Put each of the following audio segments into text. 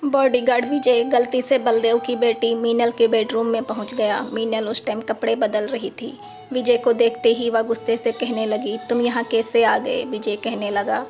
Bodyguard विजय गलती से बलदेव की बेटी मीनल के बेडरूम में पहुंच गया। मीनल उस टाइम कपड़े बदल रही थी। विजय को देखते ही वह गुस्से से कहने लगी, तुम यहाँ कैसे आ गए? विजय कहने लगा,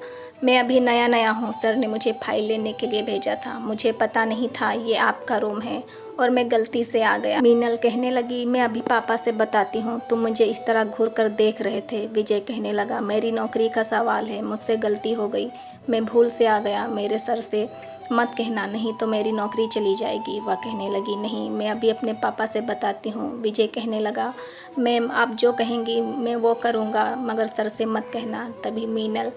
मैं अभी नया नया हूँ, सर ने मुझे फाइल लेने के लिए भेजा था, मुझे पता नहीं था ये आपका रूम है और मैं गलती से आ गया। मीनल कहने लगी, मैं अभी पापा से बताती हूँ, तुम मुझे इस तरह घूर कर देख रहे थे। विजय कहने लगा, मेरी नौकरी का सवाल है, मुझसे गलती हो गई, मैं भूल से आ गया, मेरे सर से मत कहना, नहीं तो मेरी नौकरी चली जाएगी। वह कहने लगी, नहीं, मैं अभी अपने पापा से बताती हूँ। विजय कहने लगा, मैम आप जो कहेंगी मैं वो करूँगा, मगर सर से मत कहना। तभी मीनल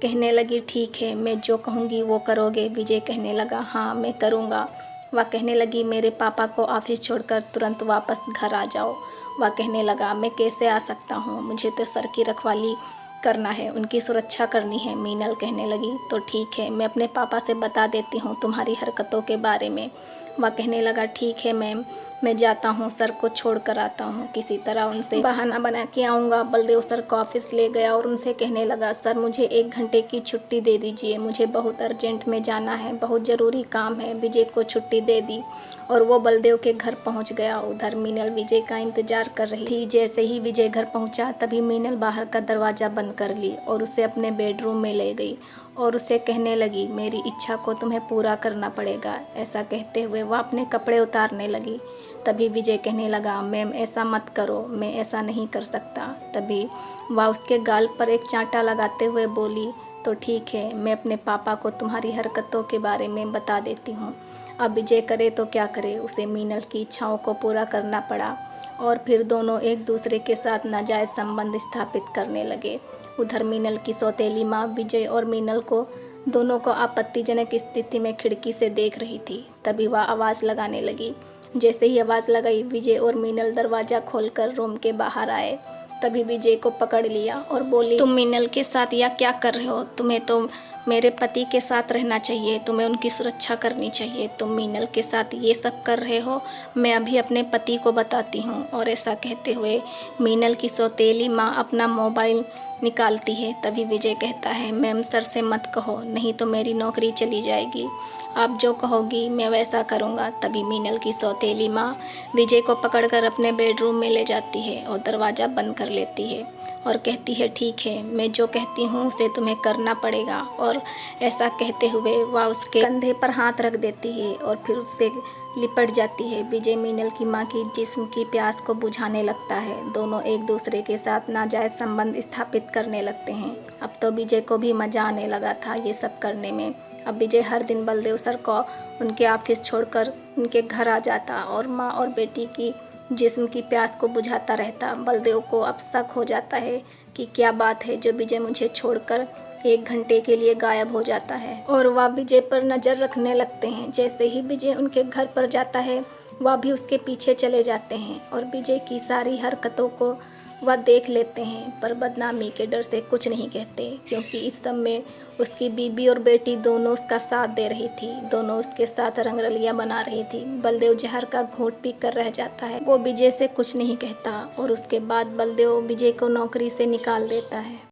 कहने लगी, ठीक है, मैं जो कहूँगी वो करोगे? विजय कहने लगा, हाँ मैं करूँगा। वह कहने लगी, मेरे पापा को ऑफिस छोड़कर तुरंत वापस घर आ जाओ। वह कहने लगा, मैं कैसे आ सकता हूँ, मुझे तो सर की रखवाली करना है, उनकी सुरक्षा करनी है। मीनल कहने लगी, तो ठीक है, मैं अपने पापा से बता देती हूँ तुम्हारी हरकतों के बारे में। वह कहने लगा, ठीक है मैम, मैं जाता हूँ, सर को छोड़ कर आता हूँ, किसी तरह उनसे बहाना बना के आऊँगा। बलदेव सर को ऑफिस ले गया और उनसे कहने लगा, सर मुझे 1 घंटे की छुट्टी दे दीजिए, मुझे बहुत अर्जेंट में जाना है, बहुत ज़रूरी काम है। विजय को छुट्टी दे दी और वो बलदेव के घर पहुंच गया। उधर मीनल विजय का इंतजार कर रही थी। जैसे ही विजय घर पहुंचा तभी मीनल बाहर का दरवाज़ा बंद कर ली और उसे अपने बेडरूम में ले गई और उसे कहने लगी, मेरी इच्छा को तुम्हें पूरा करना पड़ेगा। ऐसा कहते हुए वह अपने कपड़े उतारने लगी। तभी विजय कहने लगा, मैम ऐसा मत करो, मैं ऐसा नहीं कर सकता। तभी वह उसके गाल पर एक चांटा लगाते हुए बोली, तो ठीक है, मैं अपने पापा को तुम्हारी हरकतों के बारे में बता देती हूँ। अब विजय करे तो क्या करे, उसे मीनल की इच्छाओं को पूरा करना पड़ा और फिर दोनों एक दूसरे के साथ नाजायज़ संबंध स्थापित करने लगे। उधर मीनल की सौतेली माँ विजय और मीनल को दोनों को आपत्तिजनक स्थिति में खिड़की से देख रही थी। तभी वह आवाज़ लगाने लगी। जैसे ही आवाज़ लगाई, विजय और मीनल दरवाज़ा खोलकर रूम के बाहर आए। तभी विजय को पकड़ लिया और बोली, तुम मीनल के साथ या क्या कर रहे हो? तुम्हें तो मेरे पति के साथ रहना चाहिए, तुम्हें उनकी सुरक्षा करनी चाहिए, तुम मीनल के साथ ये सब कर रहे हो, मैं अभी अपने पति को बताती हूँ। और ऐसा कहते हुए मीनल की सौतेली माँ अपना मोबाइल निकालती है। तभी विजय कहता है, मैम सर से मत कहो, नहीं तो मेरी नौकरी चली जाएगी, आप जो कहोगी मैं वैसा करूँगा। तभी मीनल की सौतेली माँ विजय को पकड़कर अपने बेडरूम में ले जाती है और दरवाज़ा बंद कर लेती है और कहती है, ठीक है, मैं जो कहती हूँ उसे तुम्हें करना पड़ेगा। और ऐसा कहते हुए वह उसके कंधे पर हाथ रख देती है और फिर उससे लिपट जाती है। विजय मीनल की माँ की जिस्म की प्यास को बुझाने लगता है। दोनों एक दूसरे के साथ नाजायज़ संबंध स्थापित करने लगते हैं। अब तो विजय को भी मज़ा आने लगा था ये सब करने में। अब विजय हर दिन बलदेव सर को उनके ऑफिस छोड़कर उनके घर आ जाता और माँ और बेटी की जिस्म की प्यास को बुझाता रहता। बलदेव को अब शक हो जाता है कि क्या बात है जो विजय मुझे छोड़कर 1 घंटे के लिए गायब हो जाता है, और वह विजय पर नज़र रखने लगते हैं। जैसे ही विजय उनके घर पर जाता है वह भी उसके पीछे चले जाते हैं और विजय की सारी हरकतों को वह देख लेते हैं, पर बदनामी के डर से कुछ नहीं कहते, क्योंकि इस सब में उसकी बीबी और बेटी दोनों उसका साथ दे रही थी, दोनों उसके साथ रंगरलियां बना रही थी। बलदेव जहर का घूंट पी कर रह जाता है। वो विजय से कुछ नहीं कहता और उसके बाद बलदेव विजय को नौकरी से निकाल देता है।